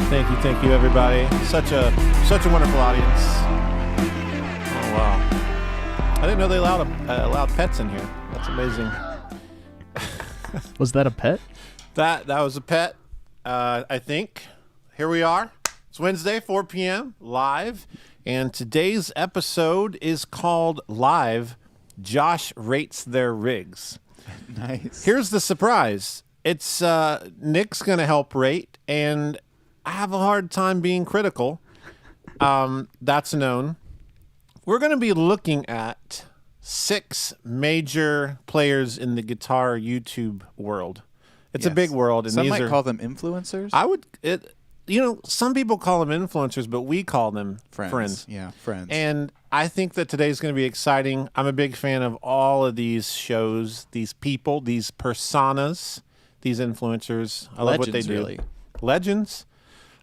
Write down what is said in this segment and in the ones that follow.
Thank you, everybody. Such a wonderful audience. Oh wow! I didn't know they allowed pets in here. That's amazing. Was that a pet? That was a pet. I think. Here we are. It's Wednesday, 4 p.m. live, and today's episode is called Live. Josh rates their rigs. Nice. Here's the surprise. It's Nick's gonna help rate, and I have a hard time being critical. That's known. We're going to be looking at 6 major players in the guitar YouTube world. It's a big world, and some these might are, call them influencers. Some people call them influencers, but we call them friends. Yeah, friends. And I think that today's going to be exciting. I'm a big fan of all of these shows, these people, these personas, these influencers. I love what they do. Really.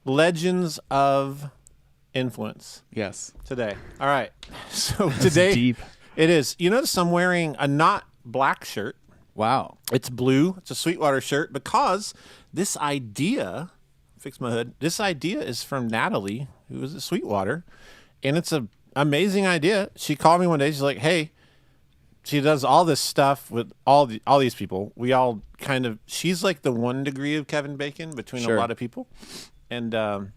Legends of influence. Yes. Today. All right. So today deep. It is. You notice I'm wearing a not black shirt. Wow. It's blue. It's a Sweetwater shirt because this idea, fix my hood. This idea is from Natalie, who was at Sweetwater, and it's an amazing idea. She called me one day. She's like, "Hey," she does all this stuff with all these people. We all kind of. She's like the 1 degree of Kevin Bacon between a lot of people. And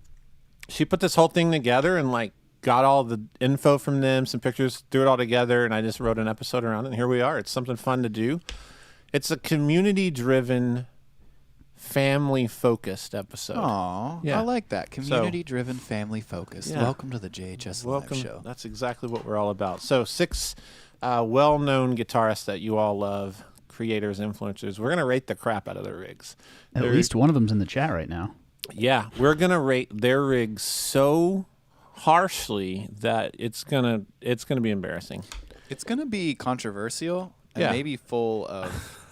she put this whole thing together and like got all the info from them, some pictures, threw it all together, and I just wrote an episode around it. And here we are. It's something fun to do. It's a community-driven, family-focused episode. Aw, Yeah. I like that. Community-driven, family-focused. Yeah. Welcome to the JHS Live Show. That's exactly what we're all about. So 6 well-known guitarists that you all love, creators, influencers. We're going to rate the crap out of their rigs. At least one of them's in the chat right now. Yeah, we're gonna rate their rigs so harshly that it's gonna be embarrassing. It's going to be controversial and maybe full of,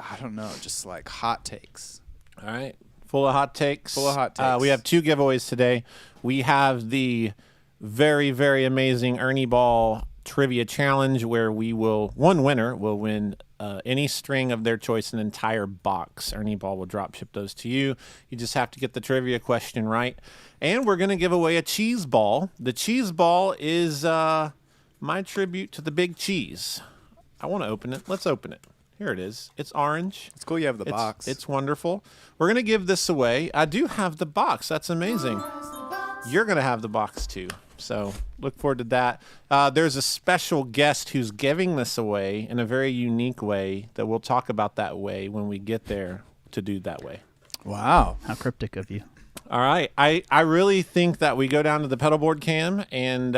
I don't know, just like hot takes. All right, full of hot takes. Full of hot takes. We have 2 giveaways today. We have the very, very amazing Ernie Ball Trivia Challenge, where one winner will win any string of their choice, an entire box. Ernie Ball will drop ship those to you. You just have to get the trivia question right. And we're going to give away a cheese ball. The cheese ball is my tribute to the big cheese. I want to open it. Let's open it. Here it is. It's orange. It's cool you have the box. It's wonderful. We're going to give this away. I do have the box. That's amazing. You're going to have the box too. So look forward to that. There's a special guest who's giving this away in a very unique way that we'll talk about that way when we get there to do that way. Wow. How cryptic of you. All right. I really think that we go down to the pedalboard cam and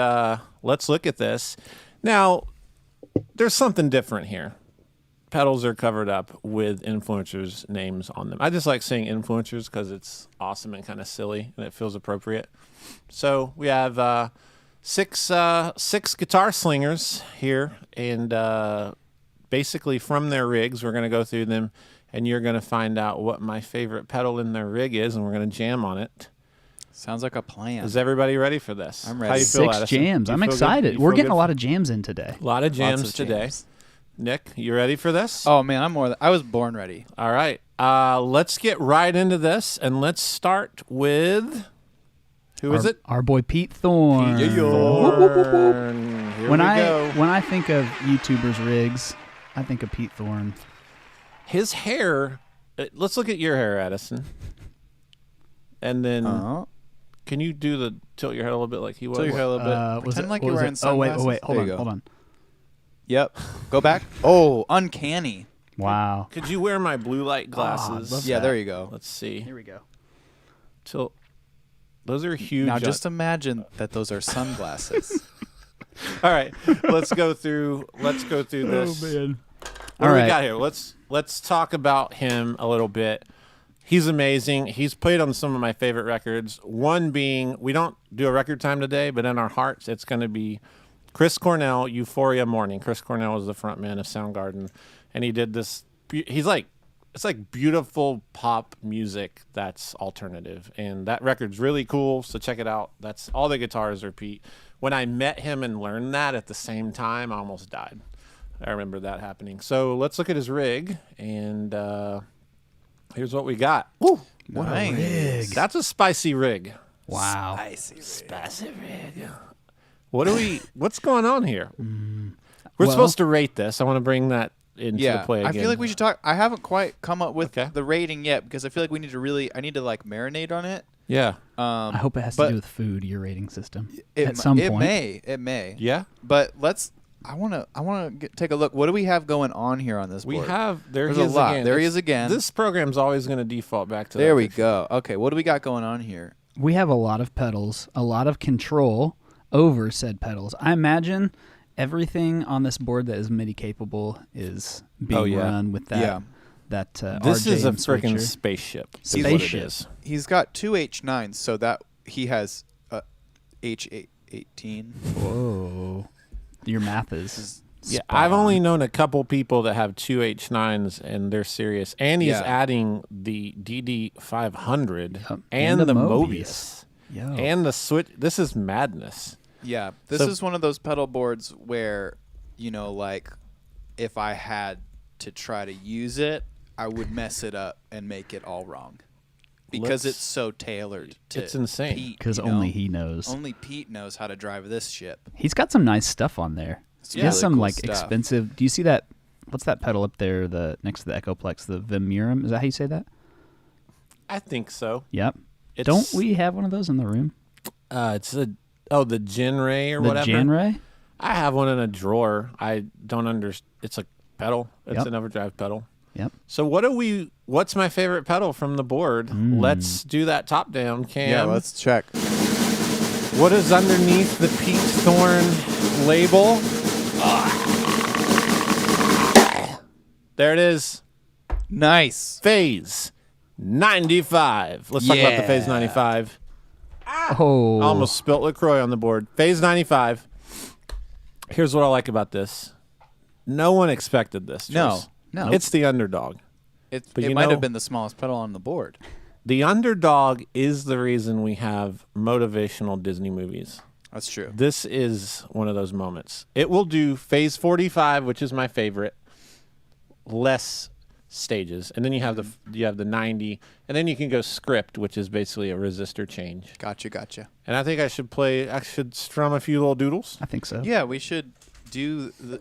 let's look at this. Now, there's something different here. Pedals are covered up with influencers' names on them. I just like saying influencers because it's awesome and kind of silly and it feels appropriate. So we have 6 guitar slingers here, and basically from their rigs, we're going to go through them, and you're going to find out what my favorite pedal in their rig is, and we're going to jam on it. Sounds like a plan. Is everybody ready for this? I'm ready. How you feel, 6 Addison? jams. I'm feel excited. good? We're getting a lot of jams in today. A lot of jams Lots of today. jams. Nick, you ready for this? Oh, man, I was born ready. All right. Let's get right into this, and let's start with... Who is it? Our boy Pete Thorn. Thorn. Here When we go. I think of YouTubers' rigs, I think of Pete Thorn. His hair. Let's look at your hair, Addison. And then, can you do the tilt your head a little bit like he was? Tilt your head a little bit. Was Pretend it, like what you're was wearing it? Oh, sunglasses. wait. There you Hold go. on. Yep. Go back. Oh, uncanny. Wow. Could you wear my blue light glasses? love Yeah, that. there you go. Let's see. Here we go. Tilt. Those are huge. Now just imagine that those are sunglasses. All right. Let's go through this. Oh, man. What All do we right. got here? Let's talk about him a little bit. He's amazing. He's played on some of my favorite records. One being, we don't do a record time today, but in our hearts, it's going to be Chris Cornell, Euphoria Morning. Chris Cornell was the frontman of Soundgarden, and he did this. It's like beautiful pop music that's alternative, and that record's really cool, so check it out. That's all the guitars are Pete. When I met him and learned that at the same time, I almost died. I remember that happening. So let's look at his rig, and Here's what we got. Woo! What a Nice. rig. That's a spicy rig. Wow. Spicy rig. What's going on here? We're Well- supposed to rate this. I want to bring that into the play again. I feel like we should talk. I haven't quite come up with Okay. the rating yet because I feel like we need to I need to like marinate on it. Yeah. I hope it has to do with food, your rating system. At some point. It may. Yeah. But I want to take a look. What do we have going on here on this We board? have There's a lot. There he is again. This program's always going to default back to There that we picture. go. Okay, what do we got going on here? We have a lot of pedals, a lot of control over said pedals. I imagine everything on this board that is MIDI capable is being run with that. Yeah. That This is a RJ switcher. freaking spaceship. is what it Spaceship. is. He's got two H9s, so that he has H18. Whoa. Your math is Yeah, spot I've on. only known a couple people that have two H9s and they're serious. And he's Yeah. adding the DD500 Yep. and And the the Mobius. Yo. And the switch. This is madness. Yeah, this So- is one of those pedal boards where, like, if I had to try to use it, I would mess it up and make it all wrong. Because Let's- it's so tailored to It's insane. Pete, Because you know? only he knows. Only Pete knows how to drive this ship. He's got some nice stuff on there. He has really some cool like stuff. expensive. Do you see that? What's that pedal up there? The next to the Echoplex, the Vimurum. Is that how you say that? I think so. Yep. It's, Don't we have one of those in the room? It's the Genray or The whatever. Genray? I have one in a drawer. I don't understand. It's a pedal. It's Yep. an overdrive pedal. Yep. So what's my favorite pedal from the board? Let's do that top down, Cam. Yeah, let's check. What is underneath the Pete Thorn label? There it is. Nice. Phase 95. Let's talk about the Phase 95. Oh. I almost spilt LaCroix on the board. Phase 95. Here's what I like about this. No one expected this. No. Chase. No. It's the underdog. It But you might know- have been the smallest pedal on the board. The underdog is the reason we have motivational Disney movies. That's true. This is one of those moments. It will do Phase 45, which is my favorite, less stages, and then you have the 90, and then you can go script, which is basically a resistor change. Gotcha. And I think I should strum a few little doodles. I think so. Yeah, we should do the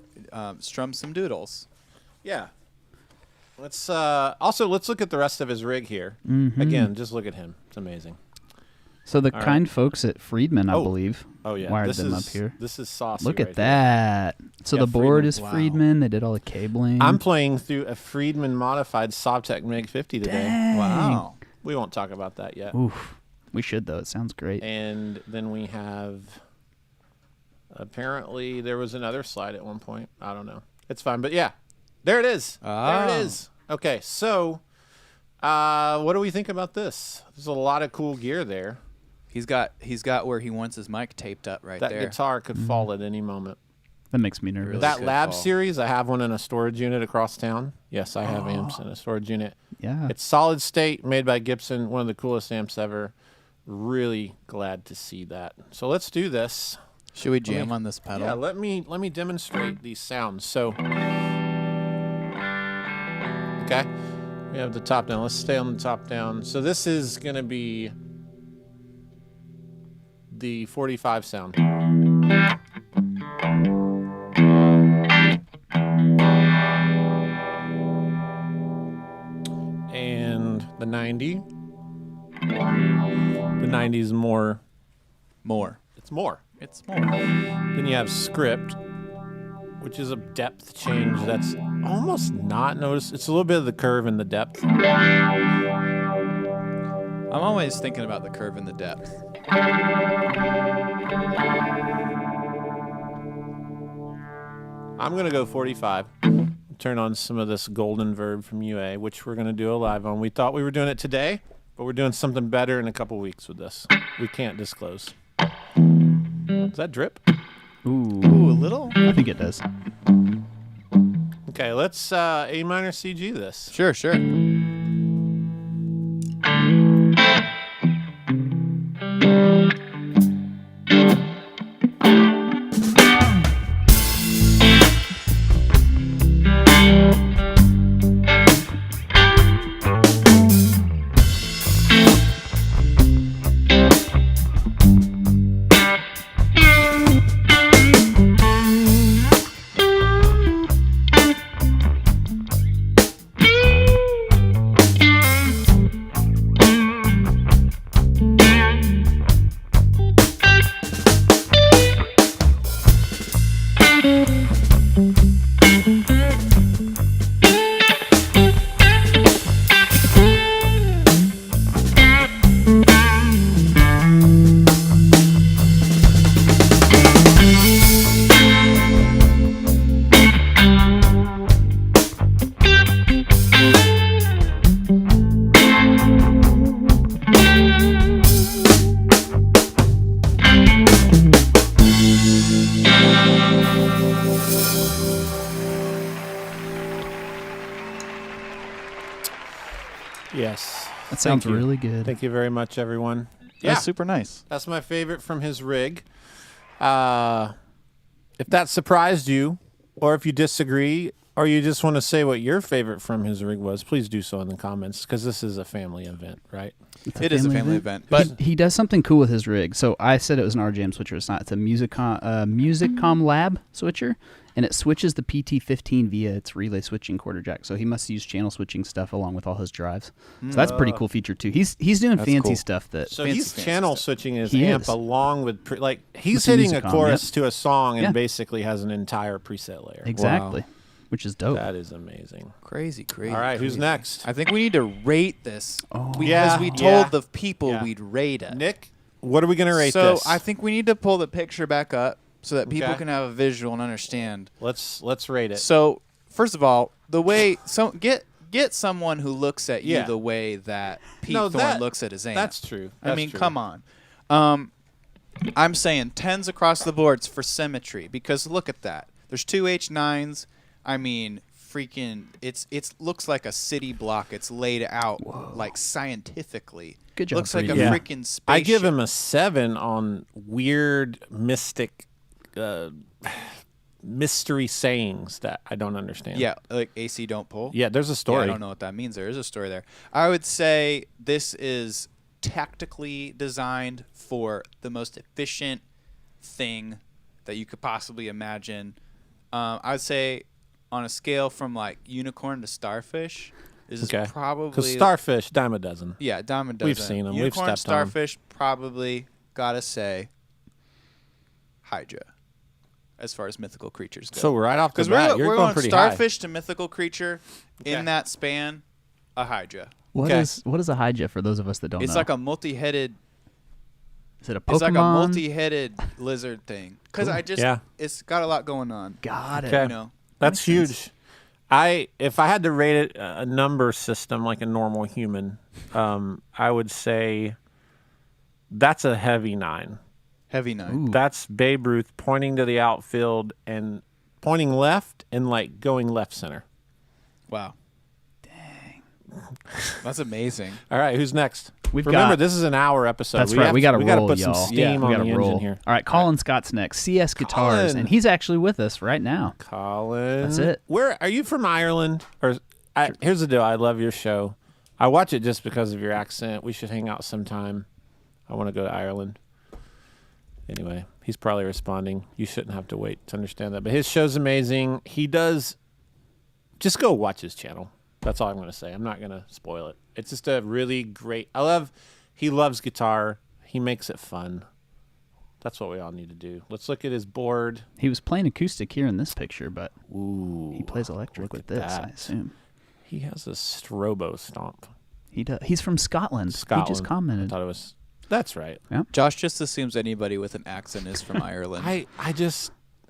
strum some doodles. Yeah. Let's look at the rest of his rig here. Mhm. Again, just look at him. It's amazing. So the All kind folks at Friedman, I Oh. believe, Oh yeah, wired this them is up here. This is saucy. Look right at that. So Yeah, the board Friedman. is Wow. Friedman. They did all the cabling. Here. I'm playing through a Friedman modified Sovtech MiG 50 today. Dang. Wow. We won't talk about that yet. Oof. We should though. It sounds great. And then we have. Apparently, there was another slide at one point. I don't know. It's fine, but yeah, there it is. There it Oh. is. Okay, so what do we think about this? There's a lot of cool gear there. He's got where he wants his mic taped up right That there. guitar could fall at any moment. That makes me nervous. Really That good lab fall. series, I have one in a storage unit across town. Yes, I have amps in a storage unit. Yeah. It's solid state, made by Gibson, one of the coolest amps ever. Really glad to see that. So let's do this. Should we jam on this pedal? Yeah, let me demonstrate these sounds. So, okay, we have the top down. Let's stay on the top down. So this is gonna be the 45 sound. And the 90. The 90 is more. It's more. It's more. Then you have script, which is a depth change that's almost not noticed. It's a little bit of the curve and the depth. I'm always thinking about the curve and the depth. I'm going to go 45. Turn on some of this golden verb from UA, which we're going to do a live on. We thought we were doing it today, but we're doing something better in a couple weeks with this. We can't disclose. Does that drip? Ooh. Ooh, a little? I think it does. Okay, let's A minor CG this. Sure. Yes. That sounds Thank you. really good. Thank you very much, everyone. That's super nice. That's my favorite from his rig. If that surprised you, or if you disagree, or you just want to say what your favorite from his rig was, please do so in the comments, because this is a family event, right? It is a family event. But he does something cool with his rig. So I said it was an RJM switcher. It's not. It's a Musicom Lab switcher, and it switches the PT15 via its relay switching quarter jack. So he must use channel switching stuff along with all his drives. So that's a pretty cool feature too. He's doing fancy cool. stuff that. So Fancy, he's fancy channel stuff. switching his He amp is. along with he's With the hitting a Musicom, chorus to a song and Yeah. basically has an entire preset layer. Exactly, which is dope. That is amazing. crazy. All right, who's crazy. next? I think we need to rate this. Oh. Because Yeah, we told yeah. the people Yeah. we'd rate it. Nick, what are we gonna rate So this? I think we need to pull the picture back up so that people Okay. can have a visual and understand. let's rate it. So first of all, the way get someone who looks at you Yeah. the way that Pete No, Thorn that- looks at his amp. That's true. I That's mean, true. come on. I'm saying 10s across the boards for symmetry because look at that. There's two H9s. I mean, freaking, it's looks like a city block. It's laid out like scientifically. Good job, Looks like a Freddie. Yeah. freaking spaceship. I give him a 7 on weird mystic mystery sayings that I don't understand. Yeah, like AC don't pull. Yeah, there's a Yeah, story. I don't know what that means. There is a story there. I would say this is tactically designed for the most efficient thing that you could possibly imagine. I would say on a scale from like unicorn to starfish, this Okay. is probably Because starfish, dime a dozen. yeah, dime a dozen. We've seen 'em. We've Unicorn, stepped on 'em. starfish, probably gotta say Hydra. As far as mythical creatures go. So right off the Because bat, we're you're going going pretty starfish to mythical creature Okay. in that span, a Hydra. What Okay. is a Hydra for those of us that don't It's know? like a multi-headed. Is it a Pokemon? It's like a multi-headed lizard thing. Because I just, Yeah. it's got a lot going on. Got it. Okay. You know, That's Makes huge. If I had to rate it a number system like a normal human, I would say that's a heavy 9. heavy 9. Ooh. That's Babe Ruth pointing to the outfield and pointing left and like going left center. Wow, Dang. that's amazing. All right, who's next? We've Remember, got- this is an hour episode. That's right. We got to we gotta roll, put y'all. some steam we on gotta the roll. engine here. All right, Colin Scott's next. CS Guitars, Colin. and he's actually with us right now. Colin, That's it. Where are you from? Ireland? Or here's the deal. I love your show. I watch it just because of your accent. We should hang out sometime. I want to go to Ireland. Anyway, he's probably responding. You shouldn't have to wait to understand that. But his show's amazing. He does. Just go watch his channel. That's all I'm going to say. I'm not going to spoil it. It's just a really great. He loves guitar. He makes it fun. That's what we all need to do. Let's look at his board. He was playing acoustic here in this picture, but Ooh, he plays electric with at this, that. I assume. He has a strobo stomp. He does. He's from Scotland. Scotland. He just I commented. thought it was. That's right. Josh just assumes anybody with an accent is from Ireland.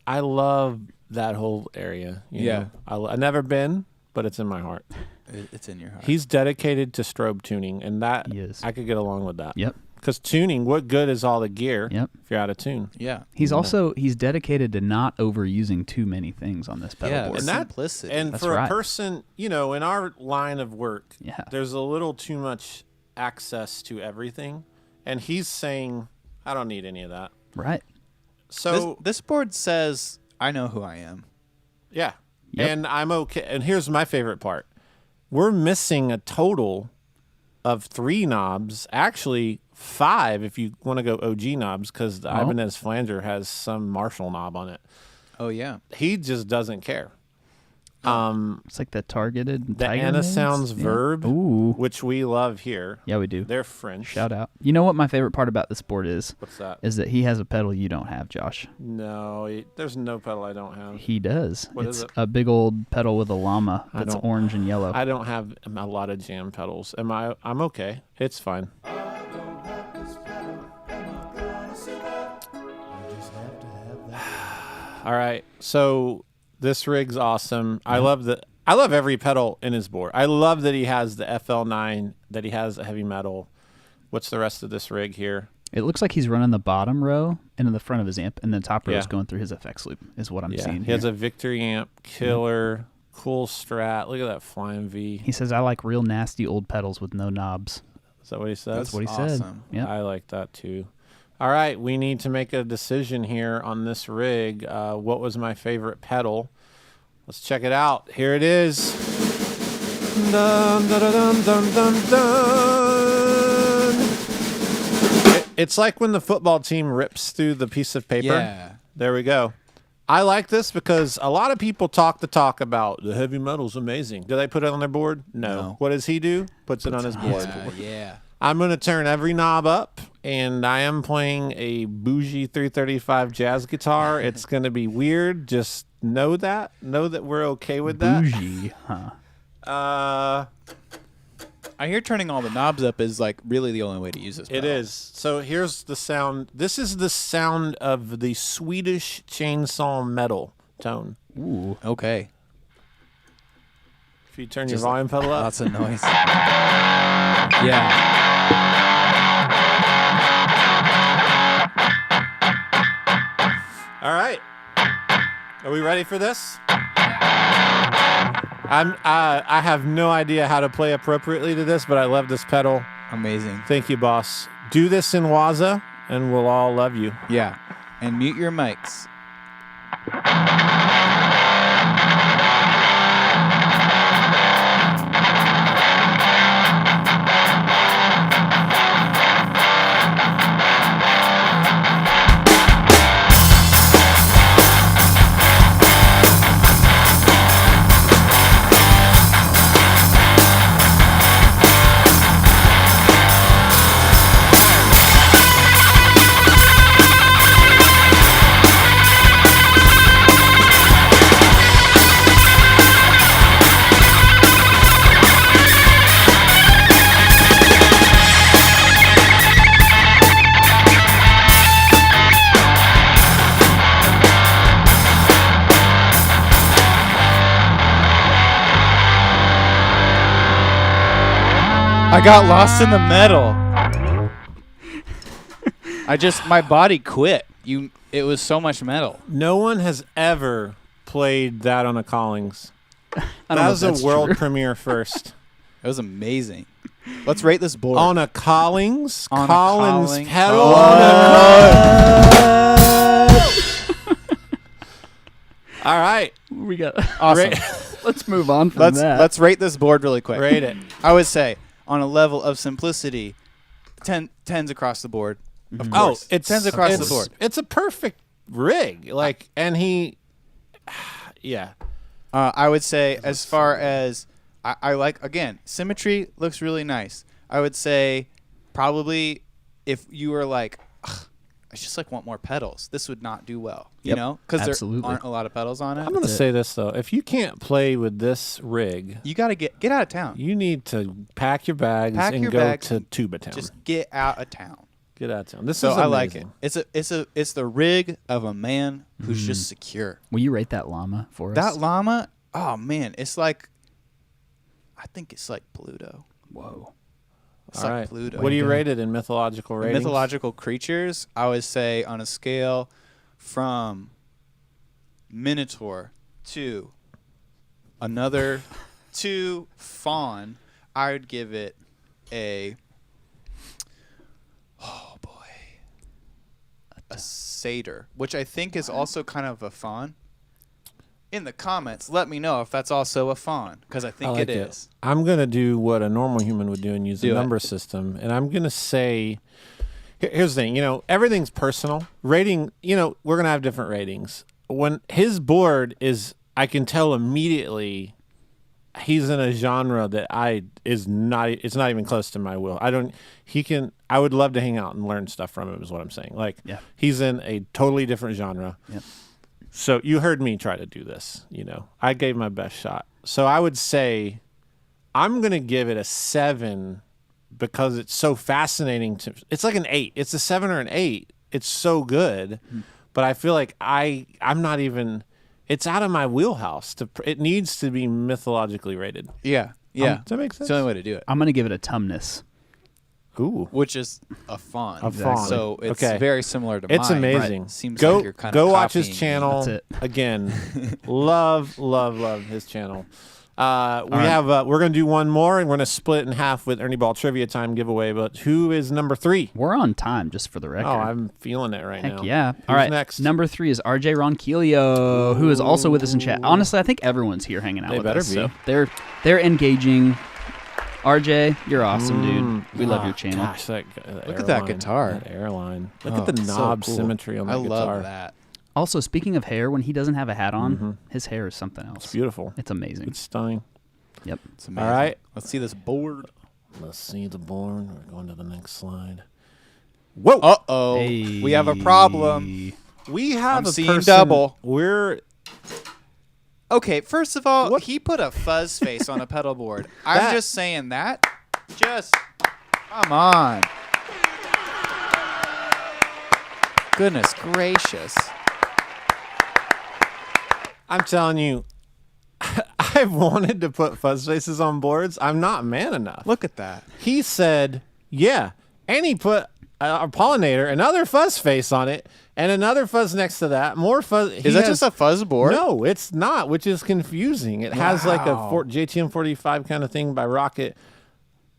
I love that whole area. you Yeah. know. I've never been, but it's in my heart. It's in your heart. He's dedicated to strobe tuning, and that He is. I could get along with that. Yep. Because tuning, what good is all the gear Yep. if you're out of tune? yeah. He's also dedicated to not overusing too many things on this pedal Yeah, board. And that- simplicity. And That's for right. a person, in our line of work, Yeah. there's a little too much access to everything. And he's saying, I don't need any of that. Right. So, this board says, I know who I am. yeah. Yep. And I'm okay. And here's my favorite part. We're missing a total of 3 knobs, actually 5 if you want to go OG knobs, because the Ibanez flanger has some Marshall knob on it. Oh, yeah. He just doesn't care. It's like the targeted The Tiger Anna Mids. Sounds Yeah. Verb, Ooh. which we love here. Yeah, we do. They're French. Shout out. You know what my favorite part about this board is? What's that? Is that he has a pedal you don't have, Josh. No, there's no pedal I don't have. He does. What it's is it? a big old pedal with a llama that's don't- orange and yellow. I don't have a lot of jam pedals. I'm okay. It's fine. All right. So this rig's awesome. I love every pedal in his board. I love that he has the FL9, that he has a heavy metal. What's the rest of this rig here? It looks like he's running the bottom row and in the front of his amp, and the top row is going through his effects loop, is what I'm seeing. He has a Victory amp, killer, cool Strat. Look at that flying V. He says, I like real nasty old pedals with no knobs. Is that what he says? That's what he said. Yeah. I like that too. All right, we need to make a decision here on this rig. What was my favorite pedal? Let's check it out. Here it is. Dun, dun, dun, dun, dun, dun. It's like when the football team rips through the piece of paper. Yeah. There we go. I like this because a lot of people talk the talk about the heavy metal's amazing. Do they put it on their board? No. What does he do? Puts it on his board. Yeah. I'm going to turn every knob up, and I am playing a bougie 335 jazz guitar. It's going to be weird. Just know that. Know that we're okay with that. Bougie, huh? I hear turning all the knobs up is like really the only way to use this pedal. It is. So here's the sound. This is the sound of the Swedish chainsaw metal tone. Ooh. Okay. If you turn your volume pedal up. Lots of noise. Yeah. All right. Are we ready for this? I have no idea how to play appropriately to this, but I love this pedal. Amazing. Thank you, boss. Do this in Waza, and we'll all love you. Yeah. And mute your mics. I got lost in the metal. My body quit. It was so much metal. No one has ever played that on a Collings. That was a world premiere first. It was amazing. Let's rate this board. On a Collings? On a Collings Collings. pedal? All right. We got Awesome. Let's move on from that. Let's rate this board really quick. Rate it. I would say on a level of simplicity, 10s across the board. Of course. It's 10s across the board. It's a perfect rig. Yeah. I would say as far as I like, again, symmetry looks really nice. I would say probably if you were like, I just want more pedals, this would not do well. You know? Because there aren't a lot of pedals on it. I'm going to say this, though. If you can't play with this rig, you got to get out of town. you need to pack your bags and go to Tuba Town. Just get out of town. Get out of town. This So is I amazing. like it. It's the rig of a man who's just secure. Will you rate that llama for us? That llama, oh man, I think it's like Pluto. Whoa. It's All like right. Pluto. What do you rate it in mythological ratings? Mythological creatures, I would say on a scale from Minotaur to to Fawn, I would give it a satyr, which I think is also kind of a fawn. In the comments, let me know if that's also a fawn, because I think it is. I'm going to do what a normal human would do and use a number system. And I'm going to say, here's the thing, everything's personal. Rating, we're going to have different ratings. When his board is, I can tell immediately he's in a genre that it's not even close to my will. I would love to hang out and learn stuff from him is what I'm saying. He's in a totally different genre. Yep. So you heard me try to do this, I gave my best shot. So I would say I'm going to give it a 7 because it's so fascinating it's like an 8. It's a 7 or an 8. It's so good. but I feel like I'm not even. It's out of my wheelhouse. It needs to be mythologically rated. Yeah. Yeah. Does that make sense? It's the only way to do it. I'm gonna give it a tumness. Ooh. Which is a fawn. A fawn. So it's Okay. very similar to mine. It's amazing. Right? Seems go like you're kind go of watch his copying me. channel That's it. again. love his channel. We're gonna do one more, and we're gonna split in half with Ernie Ball trivia time giveaway. But who is number 3? We're on time, just for the record. Oh, I'm feeling it right now. Heck yeah. Who's All right. next? Number 3 is RJ Ronquillo, who is also with us in chat. Honestly, I think everyone's here hanging out They with better us. be. So they're engaging. RJ, you're awesome, dude. We love your channel. Gosh, that Look at that airline, guitar. That airline. Look Oh, at the so knob cool. symmetry on that I guitar. love that. Also, speaking of hair, when he doesn't have a hat on, his hair is something else. It's beautiful. It's amazing. It's stunning. Yep. It's amazing. All right. Let's see this board. Let's see the board. We're going to the next slide. Whoa! Uh-oh. Hey. We have a problem. We have I'm a seeing person. double. We're Okay, first of all, What? he put a fuzz face on a pedal board. I'm just saying that. Just come on. Goodness gracious. I'm telling you, I've wanted to put fuzz faces on boards. I'm not man enough. Look at that. He said, yeah, and he put a pollinator, another fuzz face on it, and another fuzz next to that. More fuzz. Is that just a fuzz board? No, it's not, which is confusing. It has like a JTM 45 kind of thing by Rocket.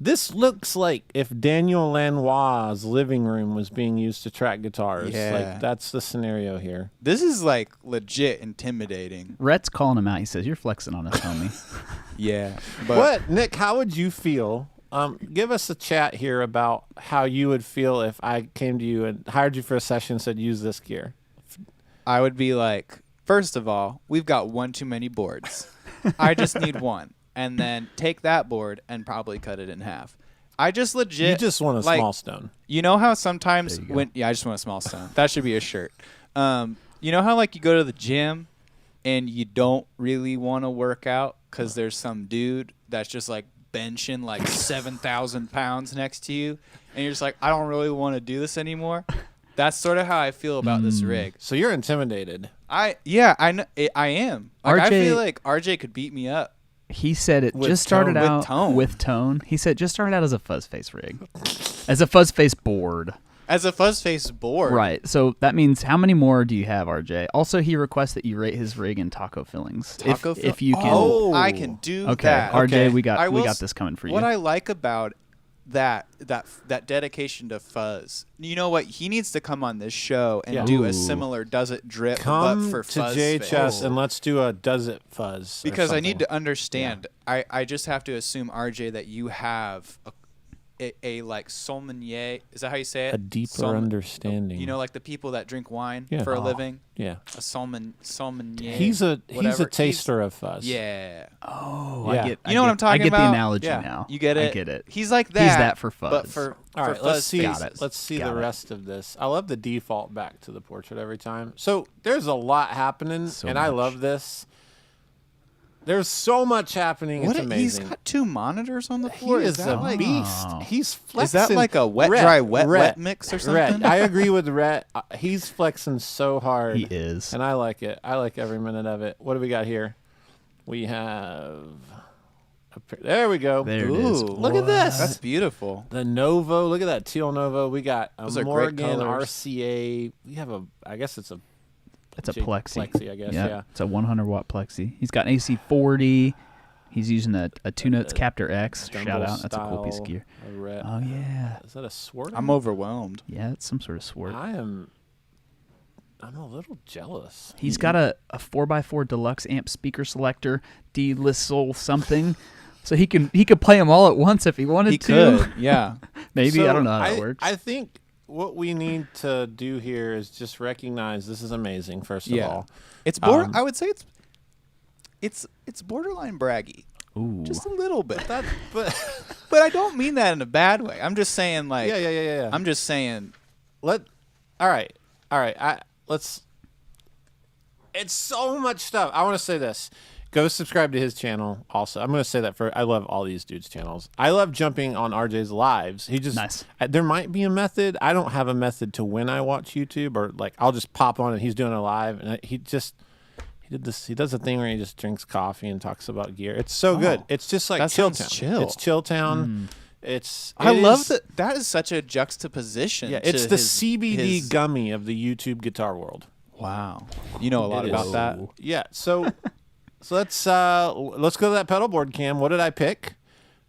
This looks like if Daniel Lanois' living room was being used to track guitars. Yeah. Like, that's the scenario here. This is like legit intimidating. Rhett's calling him out. He says, "You're flexing on us, homie." Yeah. But What, Nick, how would you feel? Give us a chat here about how you would feel if I came to you and hired you for a session and said, use this gear. I would be like, first of all, we've got one too many boards. I just need one. And then take that board and probably cut it in half. I just legit. You just want a small stone. You know how sometimes There you go. when I just want a small stone. That should be a shirt. You know how like you go to the gym and you don't really want to work out because there's some dude that's just like benching like 7,000 pounds next to you, and you're just like, I don't really want to do this anymore. That's sort of how I feel about this rig. So you're intimidated. I am. Like, I RJ feel like RJ could beat me up. He said it With just started tone. out With tone. with tone. He said it just started out as a fuzz face rig, as a fuzz face board. As a fuzz face board. Right. So that means how many more do you have, RJ? Also, he requests that you rate his rig in taco fillings. If you can. Oh. I can do Okay, that. RJ, Okay. we I got will this coming for you. What I like about that dedication to fuzz, you know what? He needs to come on this show and Yeah. do a Ooh. similar Does It Drip Come but for to fuzz JHS face. and let's do a Does It Fuzz. or Because I something. need to understand. I just have to assume, RJ, that you have a like sommelier. Is that how you say it? a deeper understanding. You know, like the people that drink wine Yeah. for a Oh. living. Yeah. A sommelier. He's a whatever. taster of fuzz. Yeah. Oh, Yeah. I get. You know what I'm talking I get about? the analogy Yeah. now. You get it? I get it. He's like that. He's that for fuzz. But for All right, for let's fuzz see. faces. Let's see Got the it. rest of this. I love the default back to the portrait every time. So there's a lot happening, So and I much. love this. There's so much happening. What? It's amazing. He's got 2 monitors on the He floor. is that a like, beast. He's flexing. Is that like a wet, Rhett, dry, wet, Rhett, wet mix or Rhett. something? I agree with Rhett. He's flexing so hard. He is. And I like it. I like every minute of it. What do we got here? We have. There we go. There it is. Ooh, Look at this. That's beautiful. The Novo. Look at that teal Novo. We got a Those are great Morgan colors. RCA. We have a. I guess it's a. It's a plexi. Plexi, I guess. Yeah. It's a 100 watt plexi. He's got an AC40. He's using a 2 Notes Captor X. Shout Jumbo out. That's a cool piece of style, gear. a Rhett. Oh yeah. Is that a sword? I'm overwhelmed. Yeah, it's some sort of sword. I'm a little jealous. He's got a 4x4 deluxe amp speaker selector, D-Lissol something, so he could play them all at once if he wanted He to. could, yeah. Maybe So I don't know how that works. I think what we need to do here is just recognize this is amazing. First of Yeah. all, It's I would say it's borderline braggy, Ooh. just a little bit. that but But I don't mean that in a bad way. I'm just saying, like, yeah. I'm just saying, All right. Let's. It's so much stuff. I want to say this. Go subscribe to his channel also. I'm going to say that I love all these dudes' channels. I love jumping on RJ's lives. He just, Nice. There might be a method. I don't have a method to when I watch YouTube, or like I'll just pop on and he's doing it live. And he does a thing where he just drinks coffee and talks about gear. It's so good. It's just like that Chill sounds Town. chill. It's Chill Town. I love that. That is such a juxtaposition. Yeah, it's to the his- CBD his- gummy of the YouTube guitar world. Wow, you know a lot It about is. that. Yeah, so let's go to that pedalboard, Cam. What did I pick?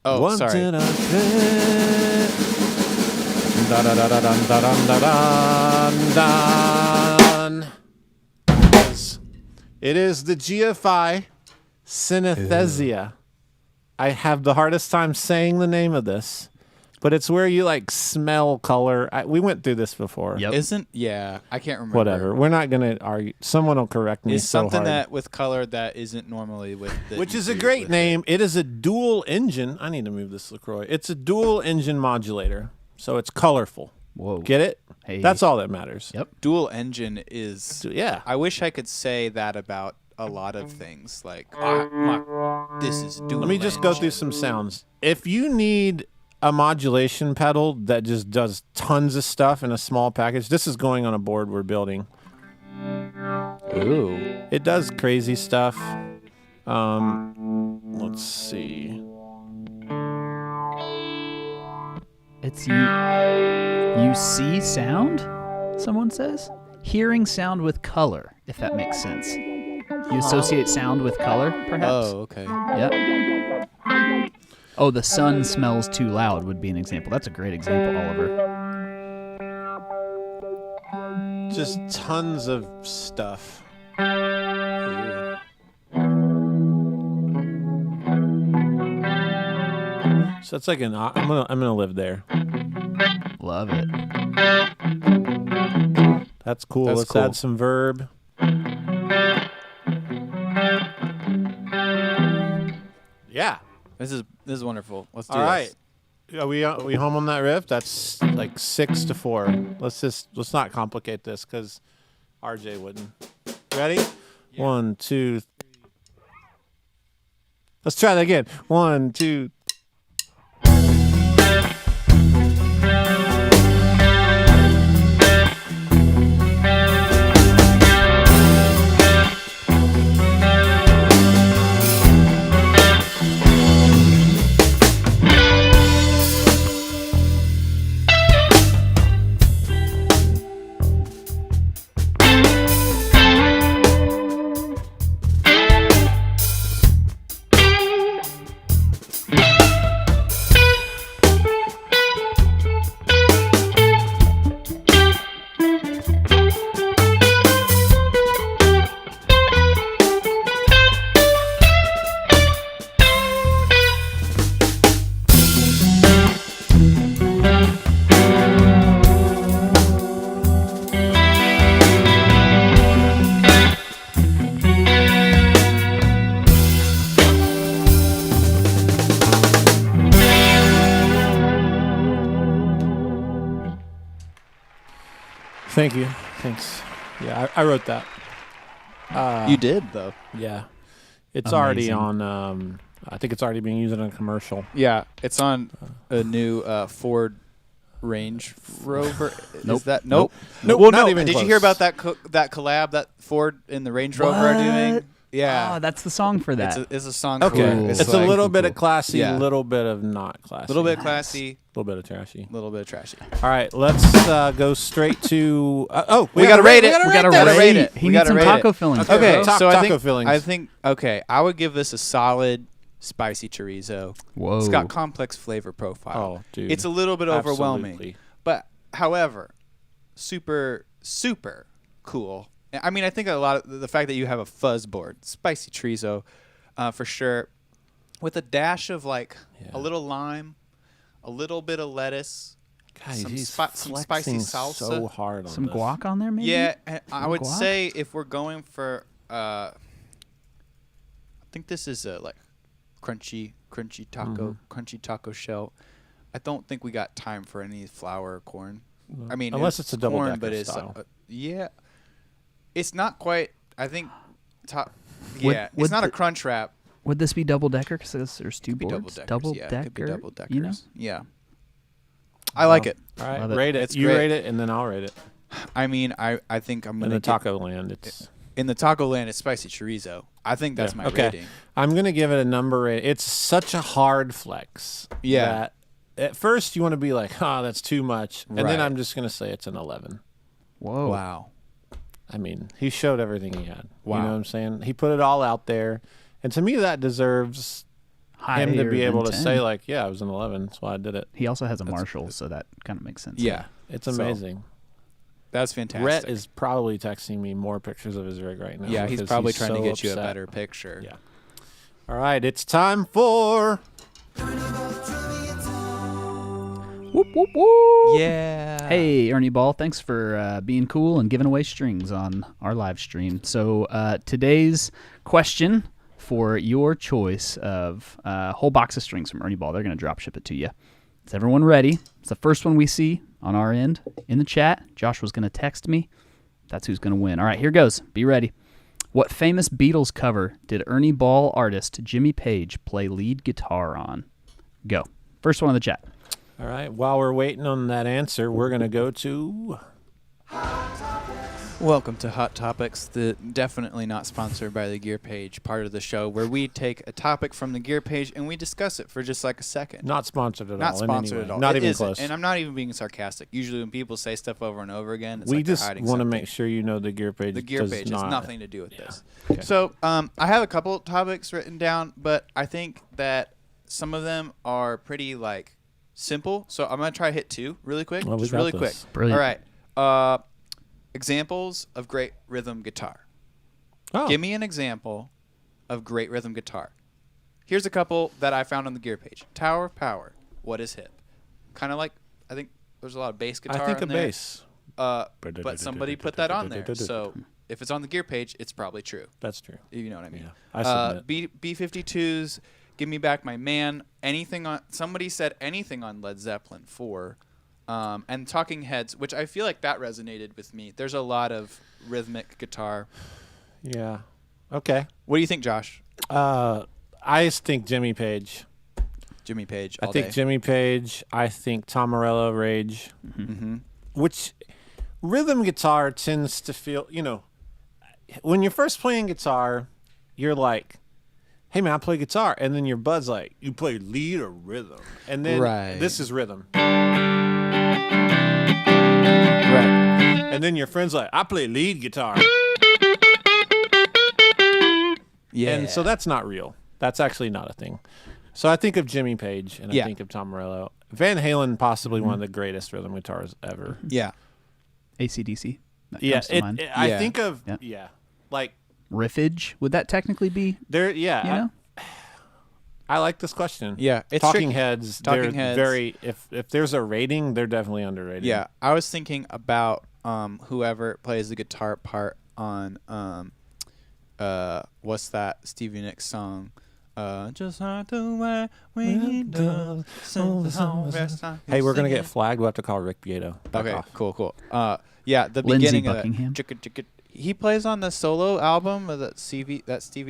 Oh, What sorry. did I pick? Da-da-da-da-dun-da-dun-dun-dun. It is the GFI Synesthesia. I have the hardest time saying the name of this, but it's where you like smell color. We went through this before. Yep. I can't remember. Whatever. We're not going to argue. Someone will correct me. Is so something hard. that with color that isn't normally with the Which is a E3 great with name. It is a dual engine. I need to move this LaCroix. It's a dual engine modulator, so it's colorful. Whoa. Get it? Hey. That's all that matters. Yep. Dual engine is. Yeah. I wish I could say that about a lot of things. Like, this is dual. Let me just go engine. through some sounds. If you need a modulation pedal that just does tons of stuff in a small package, this is going on a board we're building. Ooh. It does crazy stuff. Let's see. It's you see sound, someone says? Hearing sound with color, if that makes sense. You associate sound with color, perhaps? Oh, okay. Yep. Oh, the sun smells too loud would be an example. That's a great example, Oliver. Just tons of stuff. So it's like I'm gonna live there. Love it. That's cool. That's Let's cool. add some verb. Yeah. This is wonderful. Let's do All right. this. Are we home on that riff? That's like 6-4. Let's not complicate this because RJ wouldn't. Ready? 1, 2, 3. Let's try that again. 1, 2. Thank you. Thanks. Yeah, I wrote that. You did though. Yeah. It's already Amazing. on, I think it's already being used in a commercial. Yeah, it's on a new Ford Range Rover. Nope. Is that nope? Nope, Well, not no. even Did close. you hear about that that collab that Ford and the Range Rover are doing? What? Yeah, Oh, that's the song for that. it's a song. Okay. For it. It's a like- little bit of classy, a Yeah. little bit of not classy. little bit classy, A little bit of trashy. a little bit trashy. All right, let's go straight to. We gotta rate it. We gotta Gotta rate rate it. it. He We needs gotta some rate taco it. fillings. Okay, bro. so Taco I fillings. think okay, I would give this a solid spicy chorizo. Whoa. It's got complex flavor profile. Oh, dude. It's a little bit overwhelming. Absolutely. But however, super cool. I mean, I think a lot of the fact that you have a fuzz board, spicy chorizo, for sure, with a dash of like a little lime, a little bit of lettuce, Guys, some he's some spicy flexing salsa, so hard on Some this. guac on there, maybe? Yeah, and I Some would guac? say if we're going for, I think this is a like crunchy taco shell. I don't think we got time for any flour or corn. I mean, Unless it's a double corn, decker but it's style. yeah, it's not quite. I think Yeah, it's not a crunch wrap. Would this be double decker? Because there's two Could be boards. double deckers. Yeah, it could be double deckers. You know? Yeah. I like it. All right, Love it. rate it. It's You great. rate it, and then I'll rate it. I mean, I think I'm In gonna the taco land, it's in the taco land. It's spicy chorizo. I think that's my okay. rating. I'm gonna give it a number. It's such a hard flex. Yeah. That at first you want to be like, oh, that's too much, and Right. then I'm just gonna say it's an 11. Whoa. Wow. I mean, he showed everything he had. Wow. You know what I'm saying? He put it all out there, and to me that deserves him to be Higher able than to 10. say like, yeah, it was an 11. That's why I did it. He also has a Marshall, so that kind of makes sense. Yeah. It's So, amazing. That's fantastic. Rhett is probably texting me more pictures of his rig right now. Yeah, he's because probably trying to so get you a upset. better picture. Yeah. All right, it's time for Whoop, whoop, whoop. Yeah. Hey, Ernie Ball, thanks for being cool and giving away strings on our live stream. So today's question for your choice of a whole box of strings from Ernie Ball, they're going to drop ship it to you. Is everyone ready? It's the first one we see on our end in the chat. Joshua's going to text me. That's who's going to win. All right, here goes. Be ready. What famous Beatles cover did Ernie Ball artist Jimmy Page play lead guitar on? Go. First one in the chat. All right. While we're waiting on that answer, we're gonna go to. Welcome to Hot Topics, the definitely not sponsored by the Gear Page part of the show, where we take a topic from the Gear Page and we discuss it for just like a second. Not sponsored at all. Not in sponsored any way. at all. Not It even isn't. close. And I'm not even being sarcastic. Usually when people say stuff over and over again, it's we like they're just hiding want to something. make sure you know the Gear Page. The Gear does Page not, has nothing to do with this. Okay. So I have a couple topics written down, but I think that some of them are pretty like simple. So I'm gonna try to hit two really quick. Well, we just got really this. quick. Brilliant. All right. Examples of great rhythm guitar. Oh. Give me an example of great rhythm guitar. Here's a couple that I found on the Gear Page. Tower of Power. What is hip? Kind of like, I think there's a lot of bass guitar I think in a there. bass. But somebody put that on there. So if it's on the Gear Page, it's probably true. That's true. You know what I mean? Yeah, I submit. B-52s, Give Me Back My Man. Anything on, somebody said anything on Led Zeppelin 4. And Talking Heads, which I feel like that resonated with me. There's a lot of rhythmic guitar. Yeah. Okay. What do you think, Josh? I think Jimmy Page. Jimmy Page. I think Jimmy Page. I think Tom Morello, Rage. Mm-hmm. Which rhythm guitar tends to feel, you know, when you're first playing guitar, you're like, hey man, I play guitar. And then your bud's like, you play lead or rhythm? And then Right. this is rhythm. Right. And then your friend's like, I play lead guitar. Yeah. And so that's not real. That's actually not a thing. So I think of Jimmy Page and Yeah. I think of Tom Morello. Van Halen, possibly one of the greatest rhythm guitars ever. Yeah. AC/DC. That Yeah, comes to mind. I Yeah. think of Yeah. like Riffage. Would that technically be? there. Yeah, You know? I like this question. Yeah, it's Talking tricky. Heads. Talking they're Heads. very. If there's a rating, they're definitely underrated. Yeah. I was thinking about whoever plays the guitar part on what's that Stevie Nicks song? Just like the way we do. Hey, we're gonna get flagged. We'll have to call Rick Beato. Back Okay, off. cool. Yeah, the Lindsey beginning Buckingham? of that. He plays on the solo album of that Stevie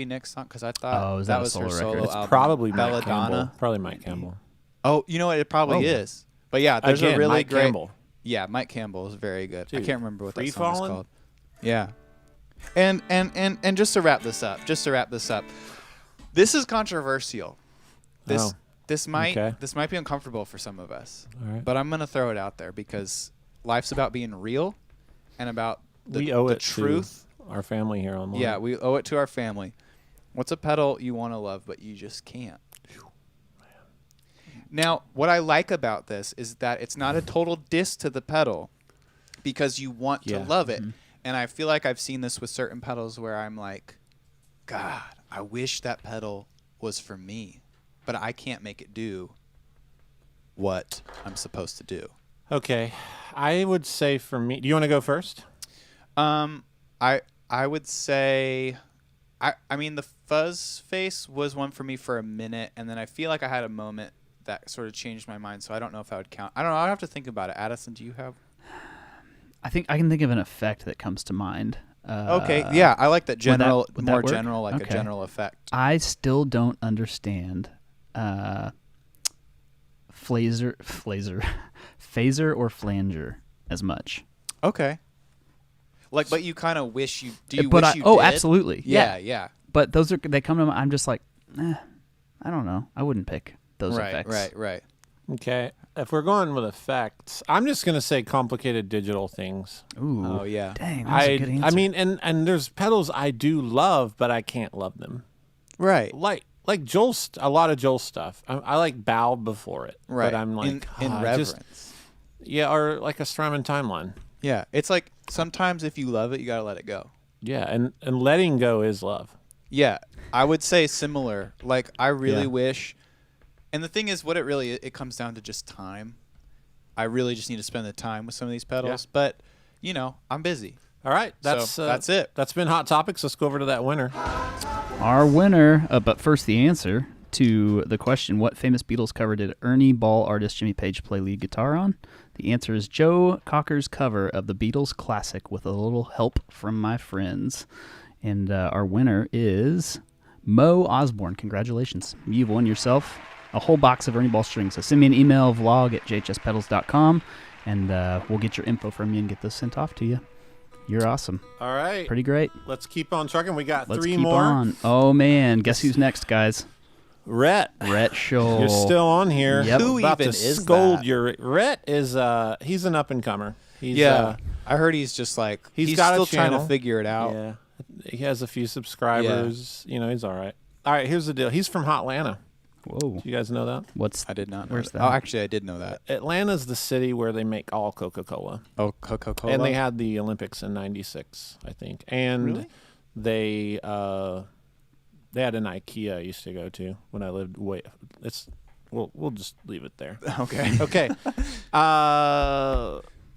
Nicks song because I thought is that that a was her solo solo record? It's album. probably Mike Belladonna. Campbell. Probably Mike Campbell. Oh, you know what? It probably Oh. is. But yeah, there's Again, a really Mike great. Campbell. Yeah, Mike Campbell is very good. I Dude, can't remember what that Free song is Fallin'? called. Yeah. And just to wrap this up, this is controversial. Oh, This might okay. be uncomfortable for some of us. All right. But I'm gonna throw it out there because life's about being real and about We owe the it truth. to our family here online. Yeah, we owe it to our family. What's a pedal you want to love but you just can't? Now, what I like about this is that it's not a total diss to the pedal because you want to Yeah. love it. And I feel like I've seen this with certain pedals where I'm like, God, I wish that pedal was for me, but I can't make it do what I'm supposed to do. Okay, I would say for me. Do you want to go first? I would say, I mean, the fuzz face was one for me for a minute, and then I feel like I had a moment that sort of changed my mind, so I don't know if that would count. I don't know. I'd have to think about it. Addison, do you have? I think I can think of an effect that comes to mind. Okay, yeah, I like that general, would that more work? general, like a Okay. general effect. I still don't understand phaser or flanger as much. Okay. Like, but you kind of wish you. Do you But wish you oh, did? absolutely. Yeah, yeah. But they come to mind. I'm just like, I don't know. I wouldn't pick those effects. Right. Okay. If we're going with effects, I'm just going to say complicated digital things. Ooh. Oh, yeah. Dang, that's a good answer. I mean, and there's pedals I do love, but I can't love them. Right. Like Joel, a lot of Joel stuff. I like bow before it. Right. But I'm like, in reverence. Yeah, or like a Strymon timeline. Yeah. It's like sometimes if you love it, you got to let it go. Yeah, and letting go is love. Yeah. I would say similar. Like, I really Yeah. wish. And the thing is, what it comes down to just time. I really just need to spend the time with some of these pedals. Yeah. But, I'm busy. All right, that's it. That's been Hot Topics. Let's go over to that winner. Our winner, but first the answer to the question, what famous Beatles cover did Ernie Ball artist Jimmy Page play lead guitar on? The answer is Joe Cocker's cover of the Beatles classic With a Little Help from My Friends. And our winner is Mo Osborne. Congratulations. You've won yourself a whole box of Ernie Ball strings. So send me an email, vlog@jhspedals.com, and we'll get your info from you and get those sent off to you. You're awesome. All right. Pretty great. Let's keep on trucking. We got Let's three keep more. on. Oh, man. Guess who's next, guys? Rhett. Rhett Shull. You're still on here. Yep. Who About even to is scold that? your Rhett is he's an up and comer. He's I heard he's just like he's got a still trying to channel. figure it out. Yeah. He has a few subscribers. He's all right. All right, here's the deal. He's from Hotlanta. Whoa. Do you guys know that? I did not know Where's that. that? Oh, actually, I did know that. Atlanta's the city where they make all Coca-Cola. Oh, Coca-Cola. And they had the Olympics in '96, I think. And Really? they had an IKEA I used to go to when I lived we'll just leave it there. Okay. Okay.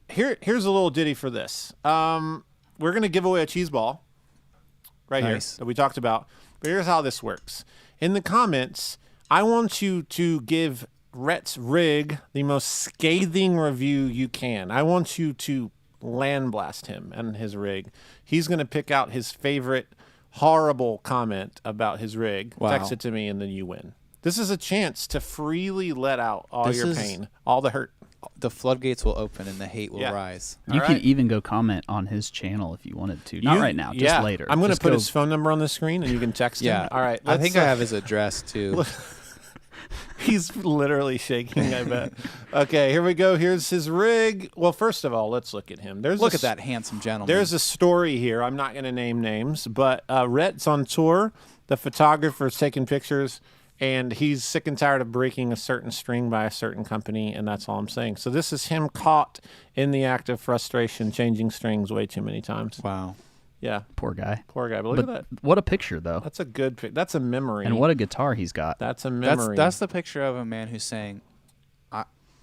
Here's a little ditty for this. We're gonna give away a cheese ball right Nice. here that we talked about. But here's how this works. In the comments, I want you to give Rhett's rig the most scathing review you can. I want you to land blast him and his rig. He's gonna pick out his favorite horrible comment about his rig. Wow. Text it to me, and then you win. This is a chance to freely let out all This your is- pain, all the hurt. The floodgates will open and the hate will Yeah. rise. You All can right. even go comment on his channel if you wanted to. Not right now, just later. I'm going to Just put go- his phone number on the screen, and you can text Yeah. him. All right. I think I have his address too. He's literally shaking, I bet. Okay, here we go. Here's his rig. Well, first of all, let's look at him. Look at that handsome gentleman. There's a story here. I'm not going to name names, but Rhett's on tour. The photographer's taking pictures, and he's sick and tired of breaking a certain string by a certain company, and that's all I'm saying. So this is him caught in the act of frustration, changing strings way too many times. Wow. Yeah, Poor guy. poor guy. But look But at that. what a picture, though. That's a good pic. That's a memory. And what a guitar he's got. That's a memory. That's the picture of a man who's saying,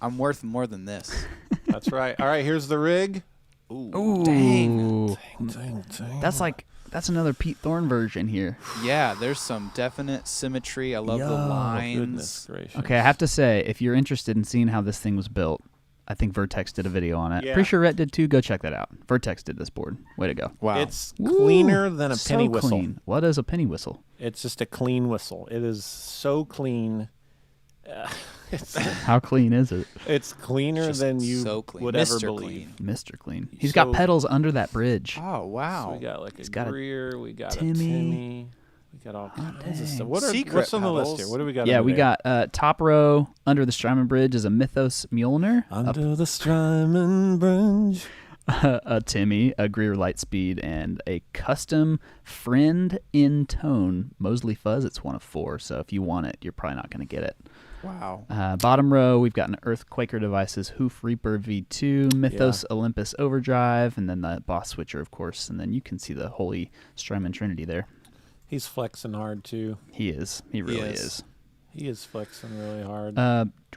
I'm worth more than this. That's right. All right, here's the rig. Ooh. Dang, dang. That's another Pete Thorn version here. Yeah, there's some definite symmetry. I love the lines. Goodness gracious. Okay, I have to say, if you're interested in seeing how this thing was built, I think Vertex did a video on it. Yeah. Pretty sure Rhett did too. Go check that out. Vertex did this board. Way to go. Wow. It's cleaner than a So penny whistle. clean. What is a penny whistle? It's just a clean whistle. It is so clean. How clean is it? It's cleaner Just than you so clean. would ever Mr. believe. Clean. Mr. Clean. He's got So- pedals under that bridge. Oh, wow. So we got like a got a Greer, we got Timmy. a Timmy, we got all kinds of dang. stuff. Secret What's on the list pedals. here? What do we got? Yeah, over we there? got top row under the Strymon Bridge is a Mythos Mjolnir, Under the Strymon Bridge. a Timmy, a Greer Lightspeed, and a custom Friend in Tone Mosley Fuzz. It's one of 4, so if you want it, you're probably not going to get it. Wow. Bottom row, we've got an Earthquaker Devices Hoof Reaper V2, Mythos Olympus Overdrive, and then the Boss Switcher, of course. And then you can see the Holy Strymon Trinity there. He's flexing hard too. He is. He really is. is. He is flexing really hard.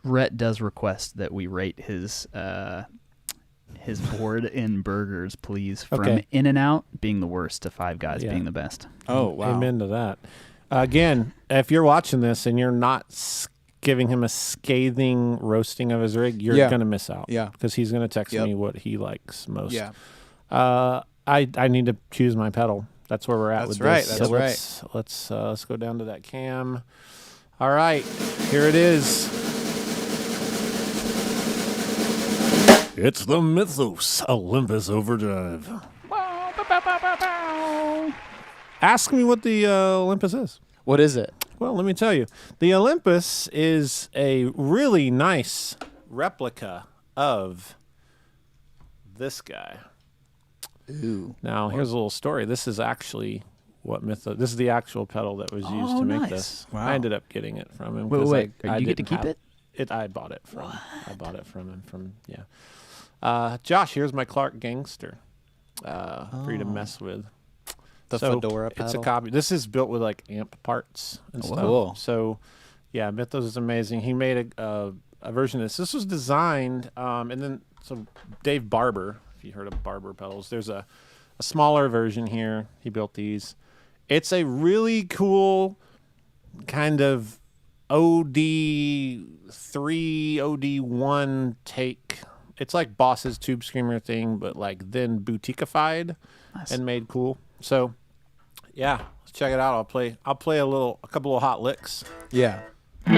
Rhett does request that we rate his board in burgers, please. From Okay. In-N-Out being the worst to Five Guys Yeah. being the best. Oh, wow. Amen to that. Again, if you're watching this and you're not giving him a scathing roasting of his rig, you're Yeah. going to miss out. Yeah. Because he's going to text Yep. me what he likes most. Yeah. I need to choose my pedal. That's where we're at with right, this. that's So let's go down to that cam. All right, here it is. It's the Mythos Olympus Overdrive. Ask me what the Olympus is. What is it? Well, let me tell you. The Olympus is a really nice replica of this guy. Ooh. Now, here's a little story. This is actually what Mythos... This is the actual pedal that was used to make nice. this. Wow. I ended up getting it from him. Wait. I You get to didn't keep have it? I bought it from... I bought it from him. Yeah. Josh, here's my Clark Gangster for you to mess with. The Fedora pedal. It's a copy. This is built with like amp parts and stuff. Cool. So, yeah, Mythos is amazing. He made a version of this. This was designed, and then so Dave Barber, if you heard of Barber pedals, there's a smaller version here. He built these. It's a really cool kind of OD3, OD1 take. It's like Boss's Tube Screamer thing, but like then boutiqueified and made cool. So, yeah, let's check it out. I'll play a couple of hot licks. Yeah. All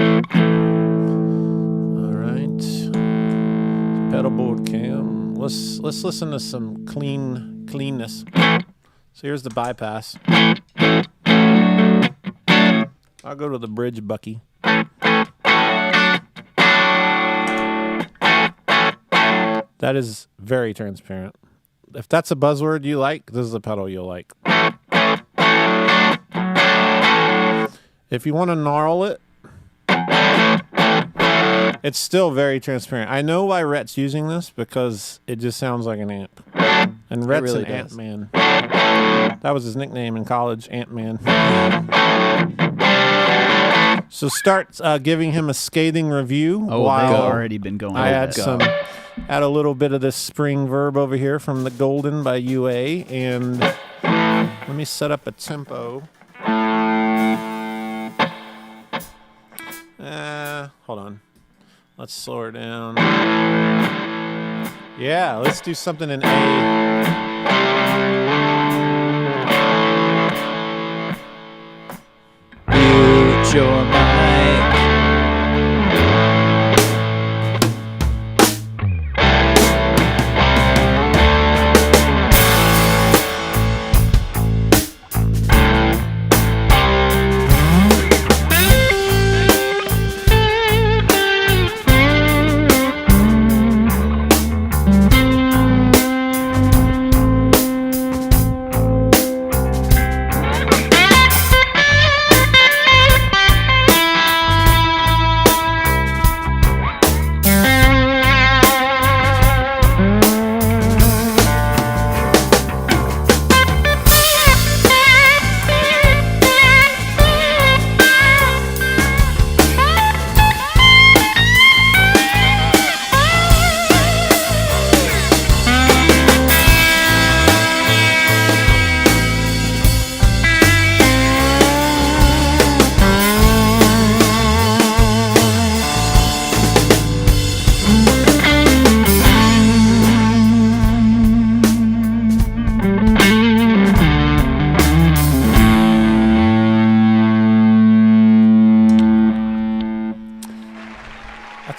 right, pedalboard cam. Let's listen to some cleanness. So here's the bypass. I'll go to the bridge, Bucky. That is very transparent. If that's a buzzword you like, this is a pedal you'll like. If you want to gnarl it, it's still very transparent. I know why Rhett's using this because it just sounds like an amp. And Rhett's really an does. Ant-Man. That was his nickname in college, Ant-Man. So start giving him a scathing review. Oh, while they've already been going. I with it. add a little bit of this spring verb over here from the Golden by UA, and let me set up a tempo. Hold on. Let's slow her down. Yeah, let's do something in A. Mute your mic.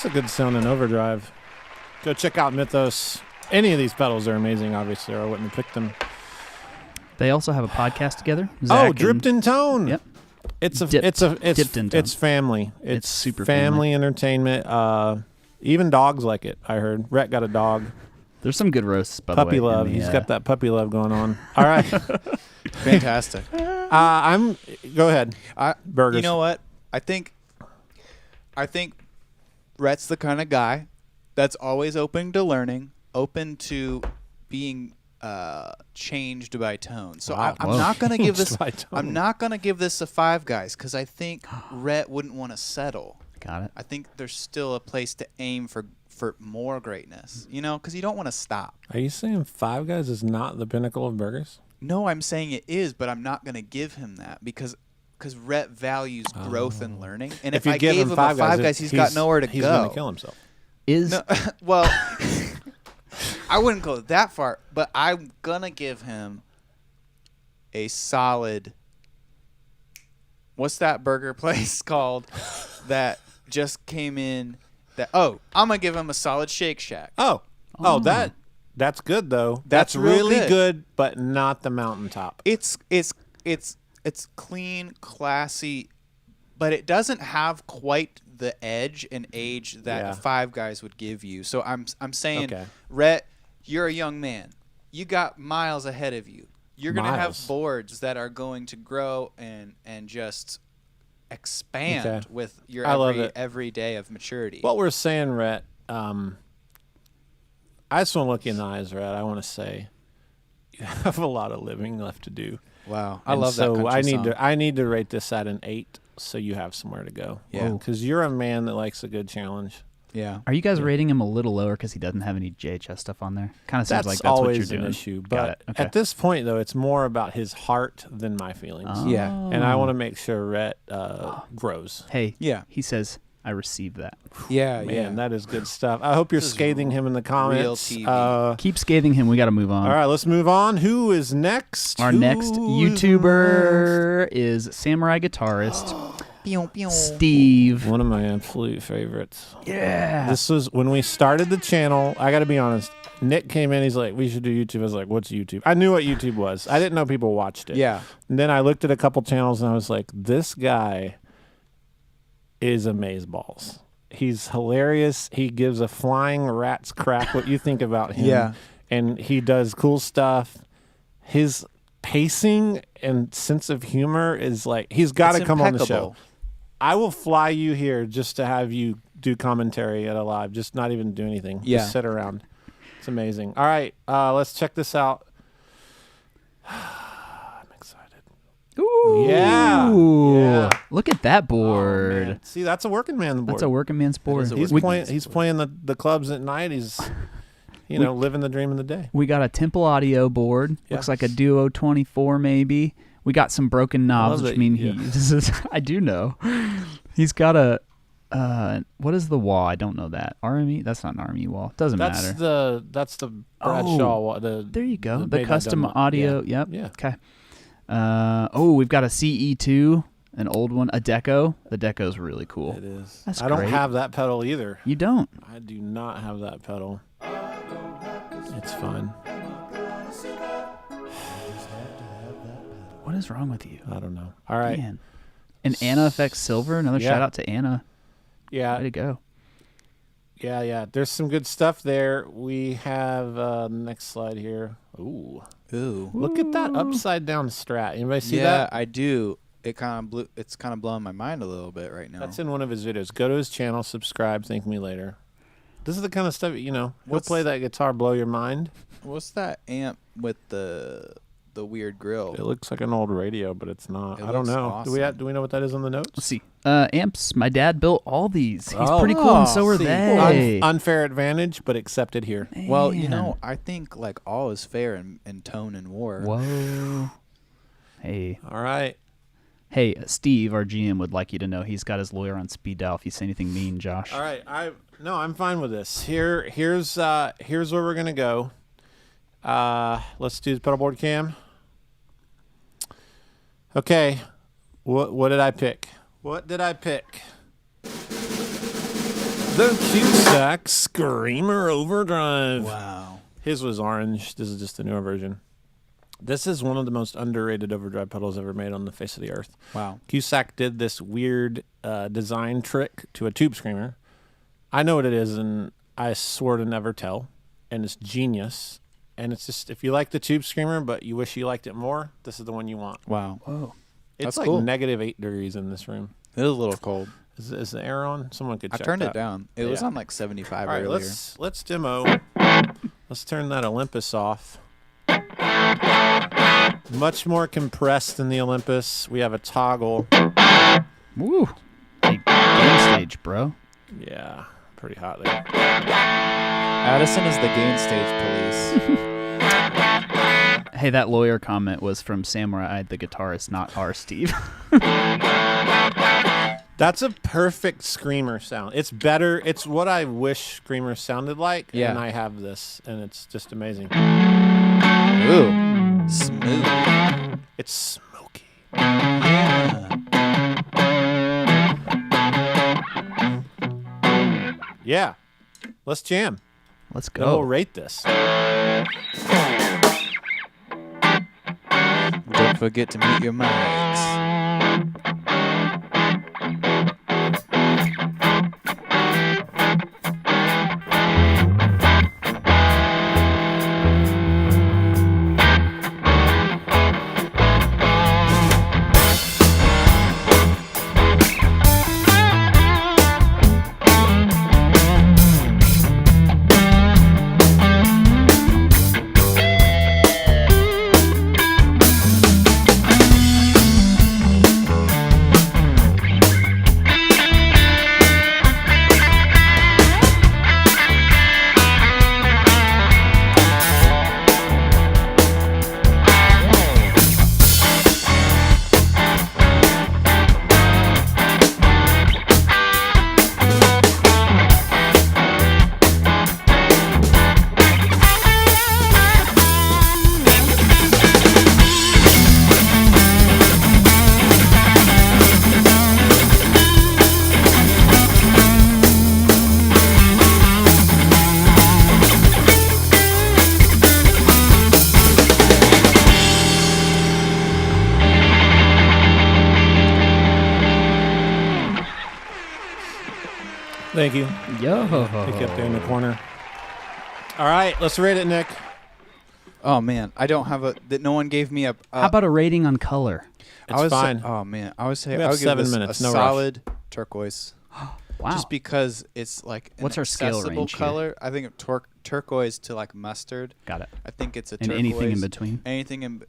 That's a good sound in overdrive. Go check out Mythos. Any of these pedals are amazing, obviously, or I wouldn't have picked them. They also have a podcast together. Oh, Zach Dripped in Tone. Yep. It's Dipped in Tone. it's family. It's super family entertainment. Even dogs like it. I heard Rhett got a dog. There's some good roasts, by the way. Puppy love. in the, He's got that puppy love going on. All right. Fantastic. Go ahead. Burgers. You know what? I think Rhett's the kind of guy that's always open to learning, open to being changed by tone. So Wow. I'm not gonna give this. Changed by tone. I'm not gonna give this a 5 guys because I think Rhett wouldn't want to settle. Got it. I think there's still a place to aim for more greatness. You know, because you don't want to stop. Are you saying Five Guys is not the pinnacle of burgers? No, I'm saying it is, but I'm not gonna give him that because Rhett values growth and learning. And if you I give gave him a 5 guys, he's got nowhere to he's go. He's going to kill himself. Is No, well, I wouldn't go that far, but I'm gonna give him a solid. What's that burger place called that just came in? I'm gonna give him a solid Shake Shack. That's good though. That's real really good. good, but not the mountaintop. It's clean, classy, but it doesn't have quite the edge and age that the Five Guys would give you. So I'm saying, Rhett, you're a young man. You got miles ahead of you. You're going to have boards that are going to grow and just expand with your every day of maturity. What we're saying, Rhett, I just want to look you in the eyes, Rhett. I want to say you have a lot of living left to do. Wow. I love that country song. I need to rate this at an 8 so you have somewhere to go. Yeah. Because you're a man that likes a good challenge. Yeah. Are you guys rating him a little lower because he doesn't have any JHS stuff on there? Kind of seems like that's always what you're doing. An issue. But at this point, though, it's more about his heart than my feelings. Oh. Yeah. And I want to make sure Rhett grows. Hey. Yeah. He says, I received that. Yeah. Man, that is good stuff. I hope you're scathing him in the comments. Real TV. Keep scathing him. We got to move on. All right, let's move on. Who is next? Our next YouTuber is Samurai Guitarist. Steve. One of my absolute favorites. Yeah. This was when we started the channel. I got to be honest. Nick came in. He's like, we should do YouTube. I was like, what's YouTube? I knew what YouTube was. I didn't know people watched it. Yeah. And then I looked at a couple channels and I was like, this guy is amazeballs. He's hilarious. He gives a flying rat's crack what you think about him. Yeah. And he does cool stuff. His pacing and sense of humor is like, he's got to come on the show. I will fly you here just to have you do commentary at a live, just not even do anything. Yeah. Just sit around. It's amazing. All right, let's check this out. I'm excited. Ooh. Yeah. Look at that Oh, board. man. See, that's a working man's board. That's a working man's board. He's playing the clubs at night. He's living the dream in the day. We got a Temple Audio board. Yes. Looks like a Duo 24 maybe. We got some broken knobs, which mean I do know. He's got a what is the wall? I don't know that. RME? That's not an RME wall. Doesn't matter. That's the Brad Shaw wall. There you go. The May custom Not Done audio. Yeah. Yep. Yeah. Okay. We've got a CE2, an old one, a Deco. The Deco's really cool. It is. That's I don't great. have that pedal either. You don't? I do not have that pedal. It's fun. What is wrong with you? I don't know. All right. Man. And Anna Effects Silver. Another shout out to Anna. Yeah. Way to go. Yeah. There's some good stuff there. We have next slide here. Ooh. Look at that upside down Strat. Anybody see that? Yeah, I do. It's kind of blowing my mind a little bit right now. That's in one of his videos. Go to his channel, subscribe, thank me later. This is the kind of stuff, he'll play that guitar, blow your mind. What's that amp with the weird grill? It looks like an old radio, but it's not. It I don't looks know. awesome. Do we know what that is on the notes? Let's see. Amps. My dad built all these. He's pretty cool, and so are they. Unfair advantage, but accepted here. Well, I think like all is fair in tone and war. Whoa. Hey. All right. Hey, Steve, our GM, would like you to know he's got his lawyer on speed dial if you say anything mean, Josh. All right. I'm fine with this. Here's where we're gonna go. Let's do the pedalboard cam. Okay. What did I pick? The Cusack Screamer Overdrive. Wow. His was orange. This is just a newer version. This is one of the most underrated overdrive pedals ever made on the face of the earth. Wow. Cusack did this weird design trick to a tube screamer. I know what it is, and I swore to never tell. And it's genius. And it's just, if you like the tube screamer, but you wish you liked it more, this is the one you want. Wow. Whoa. It's That's like cool. -8 degrees in this room. It is a little cold. Is the air on? Someone could check I turned that. it down. It was on like 75 All right, earlier. let's demo. Let's turn that Olympus off. Much more compressed than the Olympus. We have a toggle. Woo. Hey, game stage, bro. Yeah, pretty hot there. Addison is the gain stage police. Hey, that lawyer comment was from Samurai the Guitarist, not our Steve. That's a perfect Screamer sound. It's better. It's what I wish Screamer sounded like. Yeah. And I have this, and it's just amazing. Ooh, smooth. It's smoky. Yeah. Yeah. Let's jam. Let's Then we'll go. rate this. Don't forget to mute your mics. Thank you. Yo. Pick you up there in the corner. All right, let's rate it, Nick. Oh man, I don't have a. That no one gave me a. How about a rating on color? It's fine. Oh man, I would say We I have would give 7 this minutes, a no rush. solid turquoise. Wow. Just because it's like an What's our scale accessible range here? color. I think turquoise to like mustard. Got it. I think it's a And turquoise. anything in between? Anything in.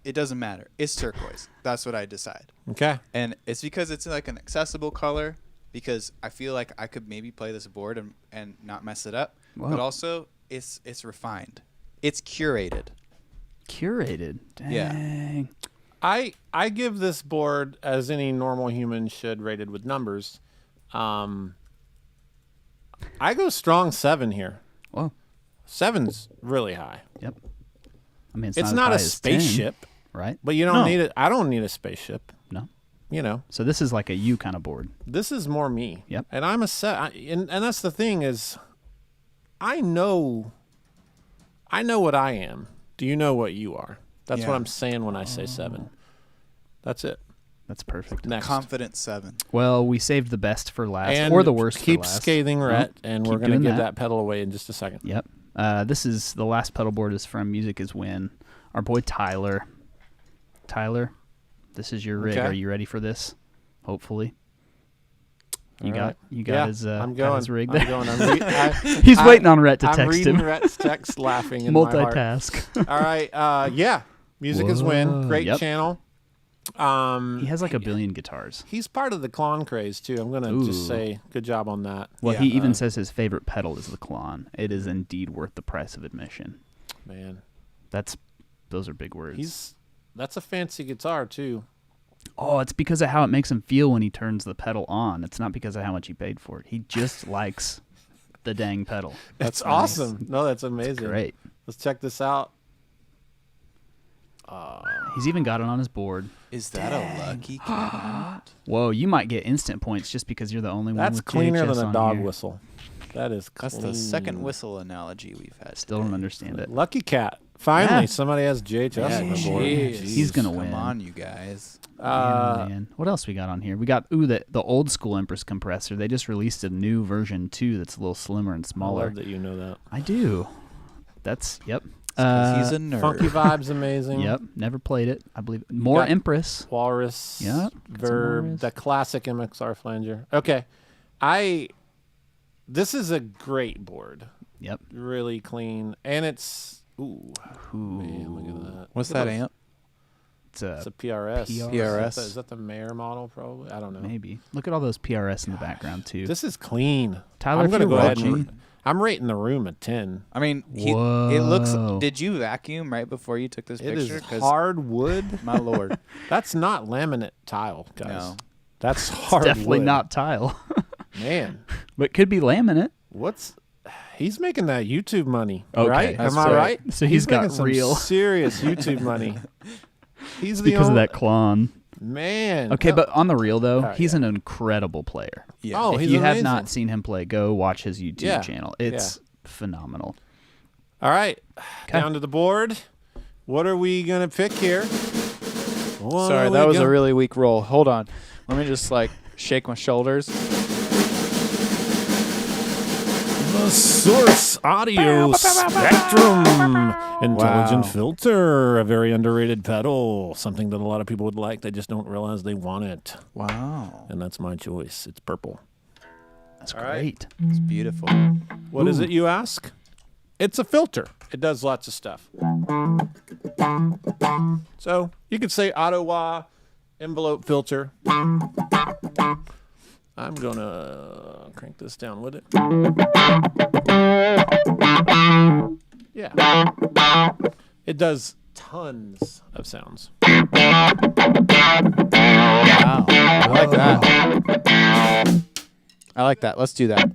It doesn't matter. It's turquoise. That's what I decide. Okay. And it's because it's like an accessible color. Because I feel like I could maybe play this board and not mess it up. Wow. But also it's refined. It's curated. Curated. Dang. Yeah. I give this board, as any normal human should, rated with numbers. I go strong 7 here. Whoa. 7's really high. Yep. I mean, It's as not high a as 10, spaceship, right? but you don't No. need it. I don't need a spaceship. No. You know, So this is like a U kind of board. this is more me. Yep. And I'm a set. And that's the thing is, I know what I am. Do you know what you are? That's Yeah. what I'm saying when I say 7. That's it. That's perfect. Next. Confident 7. Well, we saved the best for last, And or the worst keep for last. scathing Rhett, and keep we're going to doing give that. that pedal away in just a second. Yep. This is the last pedal board is from Music Is Win. Our boy Tyler. Tyler, this is your rig. Okay. Are you ready for this? Hopefully. You All got right. yeah, his, I'm got his rig I'm there. going. He's waiting on Rhett to I'm text reading him. Rhett's text, laughing in my heart. Multitask. All right. Yeah. Music Is Win. Whoa. Great Yep. channel. He has like a billion guitars. He's part of the Klone craze too. I'm gonna just Ooh. say good job on that. Well, Yeah, he even says his favorite pedal is the Klone. It is indeed worth the price of admission. Man, Those are big words. That's a fancy guitar too. Oh, it's because of how it makes him feel when he turns the pedal on. It's not because of how much he paid for it. He just likes the dang pedal. That's nice. awesome. No, that's amazing. Great. Let's check this out. He's even got it on his board. Is that a lucky cabinet? Whoa, you might get instant points just because you're the only one That's with cleaner JHS than a on dog here. whistle. That is That's clean. the second whistle analogy we've had. Still don't understand it. Lucky cat. Finally, Yeah. somebody has JHS on the board. He's gonna win. Come on, you guys. Man. What else we got on here? We got the old school Empress compressor. They just released a new version too that's a little slimmer and I smaller. love that you know that. I do. That's yep. 'Cause he's a nerd. Funky vibes, amazing. Yep. Never played it. I believe more got- Empress. Walrus. Yep, got some Verb. Walrus. The classic MXR flanger. Okay, this is a great board. Yep. Really clean, and it's Ooh. man, look at that. What's Look at that those- amp? It's a It's a PRS. PRS. Is that the Mayor model? Probably. I don't know. maybe. Look at all those PRS in the background too. This is clean. Tyler, I'm if gonna you're go ahead watching- and I'm rating the room a 10. I mean, it looks. Whoa. Did you vacuum right before you took this It picture? is 'Cause hard wood. my lord. That's not laminate tile, guys. No. That's hard. Definitely wood. not tile. Man, But could be laminate. he's making that YouTube money, Okay, right? that's Am I right. right? So he's got making some real. serious YouTube money. He's the Because of only that Klone. man. Okay, but on the real though, right, he's an incredible player. Yeah. Oh, If he's you have amazing. not seen him play, go watch his YouTube Yeah, channel. It's phenomenal. All right, 'Kay. down to the board. What are we gonna pick here? Sorry, that was a really weak roll. Hold on. Let me just like shake my shoulders. The Source Audio Spectrum Intelligent Wow. Filter, a very underrated pedal, something that a lot of people would like. They just don't realize they want it, Wow. and that's my choice. It's purple. That's All right. great. It's beautiful. What is it, you ask? It's a filter. It does lots of stuff. So you could say Ottawa envelope filter. I'm gonna crank this down with it. Yeah. It does tons of sounds. Wow. I like that. I like that. Let's do that.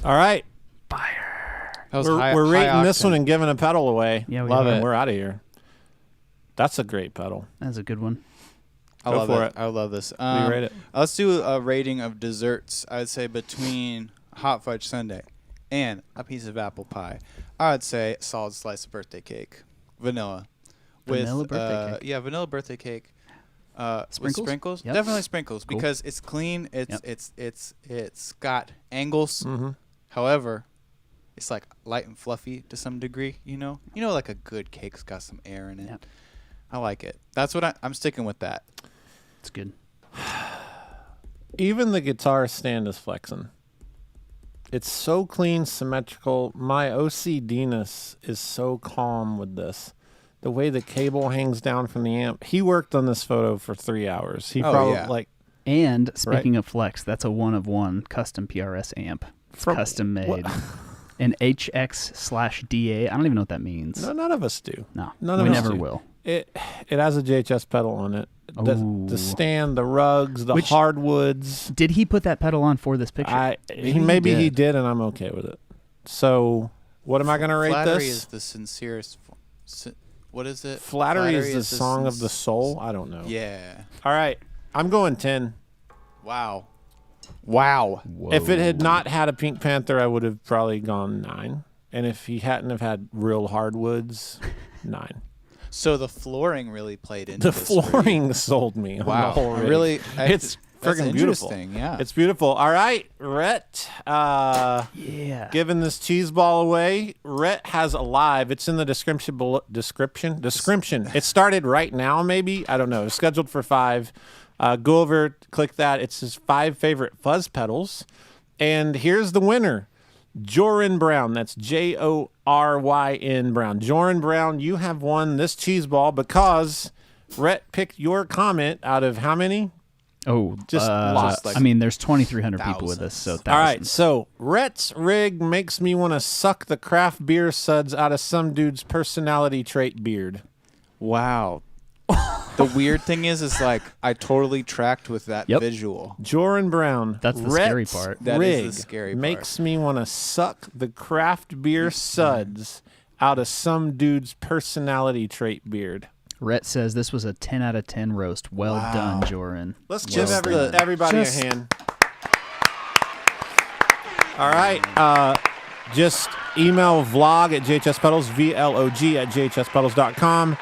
All right. That was We're high rating this octane. one and giving a pedal away. Yeah, we Love are. it. And we're out of here. That's a great pedal. That's a good one. I Go love for it. it. I love this. We rate it. Let's do a rating of desserts. I would say between hot fudge sundae and a piece of apple pie. I would say solid slice of birthday cake, vanilla. Vanilla with, birthday cake. Yeah, vanilla birthday cake. Sprinkles? With sprinkles. Yep. Definitely sprinkles Cool. because it's clean. It's Yep. it's got angles. Mm-hmm. However, it's like light and fluffy to some degree. You know, like a good cake's got some air in it. Yep. I like it. That's what I'm sticking with that. It's good. Even the guitar stand is flexing. It's so clean, symmetrical. My OCDness is so calm with this. The way the cable hangs down from the amp. He worked on this photo for 3 hours. He Oh, probably yeah. like And speaking of flex, that's a 1-of-1 custom PRS amp. It's From- custom made. what? An HX/DA. I don't even know what that means. no, none of us do. No, None we of us never do. will. It has a JHS pedal on it. Ooh. The stand, the rugs, the Which- hardwoods. Did he put that pedal on for this picture? Maybe he did, and I'm okay with it. So, what am I going to rate Flattery this? is the sincerest. What is it? Flattery is the song of sinc- the soul. I don't know. Yeah. All right, I'm going 10. Wow. Wow. If it had not had a Pink Panther, I would have probably gone 9. And if he hadn't have had real hardwoods, 9. So the flooring really played into The this for you. flooring sold me. On Wow. the whole rig. Really? It's that's freaking beautiful. interesting, yeah. It's beautiful. All right, Rhett. Yeah. Giving this cheese ball away. Rhett has a live. It's in the description. Description. It started right now, maybe. I don't know. It's scheduled for 5. Go over, click that. It's his 5 favorite fuzz pedals. And here's the winner. Joran Brown. That's Joryn Brown. Joran Brown, you have won this cheese ball because Rhett picked your comment out of how many? Oh, Just lots. I mean, there's 2,300 people with us, so thousands. All right, so Rhett's rig makes me want to suck the craft beer suds out of some dude's personality trait beard. Wow. The weird thing is like I totally tracked with that Yep. visual. Joran Brown. That's the scary Rhett's part. That rig is the scary part. makes me want to suck the craft beer suds out of some dude's personality trait beard. Rhett says this was a 10 out of 10 roast. Well done, Joran. Let's Just give the- everybody just- a hand. All right. Just email vlog at JHS Pedals, VLOG at JHSpedals.com.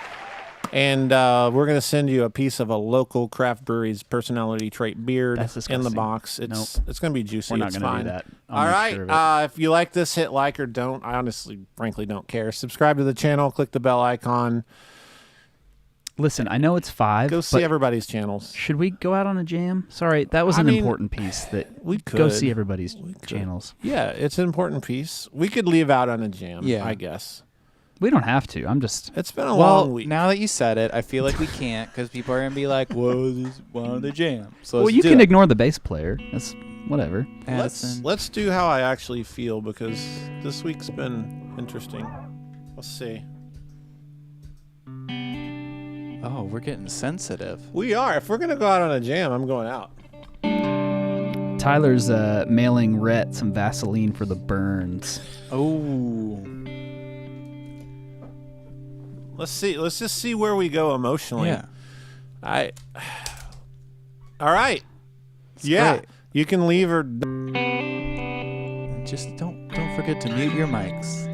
And we're going to send you a piece of a local craft brewery's personality trait beard in the box. It's going to be juicy. We're not It's going to fine. do that. All right. If you like this, hit like or don't. I honestly, frankly, don't care. Subscribe to the channel. Click the bell icon. Listen, I know it's 5. Go see everybody's channels. Should we go out on a jam? Sorry, that was an important piece. That we could go see everybody's channels. Yeah, it's an important piece. We could leave out on a jam, I guess. We don't have to. I'm just... It's been a long week. Now that you said it, I feel like we can't because people are going to be like, whoa, this one of the jam. So well, you can ignore the bass player. That's whatever. Let's do how I actually feel because this week's been interesting. Let's see. Oh, we're getting sensitive. We are. If we're going to go out on a jam, I'm going out. Tyler's mailing Rhett some Vaseline for the burns. Oh. Let's see. Let's just see where we go emotionally. Yeah. All right. It's You can leave or just don't forget to mute your mics.